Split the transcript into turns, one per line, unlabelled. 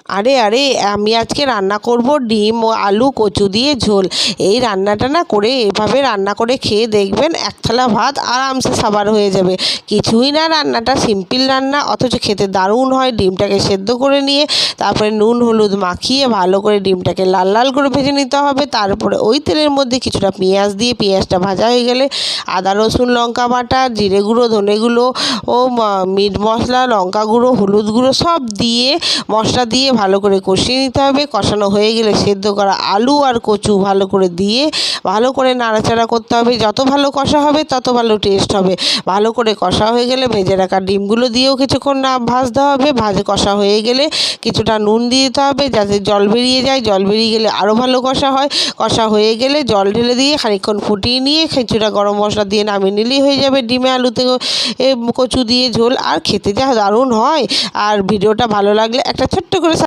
আরে আরে আমি আজকে রান্না করব ডিম ও আলু কচু দিয়ে ঝোল। এই রান্নাটা না করে এভাবে রান্না করে খেয়ে দেখবেন, এক থালা ভাত আরামসে সাবার হয়ে যাবে। কিছুই না, রান্নাটা সিম্পল রান্না, অথচ খেতে দারুণ হয়। ডিমটাকে সেদ্ধ করে নিয়ে তারপরে নুন হলুদ মাখিয়ে ভালো করে ডিমটাকে লাল লাল করে ভেজে নিতে হবে। তারপরে ওই তেলের মধ্যে কিছুটা পেঁয়াজ দিয়ে, পেঁয়াজটা ভাজা হয়ে গেলে আদা রসুন লঙ্কা বাটা, জিরে গুঁড়ো, ধনে গুঁড়ো ও মিট মশলা, লঙ্কা গুঁড়ো, হলুদ গুঁড়ো সব দিয়ে মশলা দিয়ে ভালো করে কষিয়ে নিতে হবে। কষানো হয়ে গেলে সেদ্ধ করা আলু আর কচু ভালো করে দিয়ে ভালো করে নাড়াচাড়া করতে হবে। যত ভালো কষা হবে তত ভালো টেস্ট হবে। ভালো করে কষা হয়ে গেলে ভেজে রাখা ডিমগুলো দিয়েও কিছুক্ষণ ভাজতে হবে। কষা হয়ে গেলে কিছুটা নুন দিয়ে দিতে হবে যাতে জল বেরিয়ে যায়। জল বেরিয়ে গেলে আরও ভালো কষা হয়। কষা হয়ে গেলে জল ঢেলে দিয়ে খানিকক্ষণ ফুটিয়ে নিয়ে কিছুটা গরম মশলা দিয়ে নামিয়ে নিলেই হয়ে যাবে ডিমে আলুতে কচু দিয়ে ঝোল। আর খেতে যা দারুণ হয়। আর ভিডিওটা ভালো লাগলে একটা ছোট্ট করে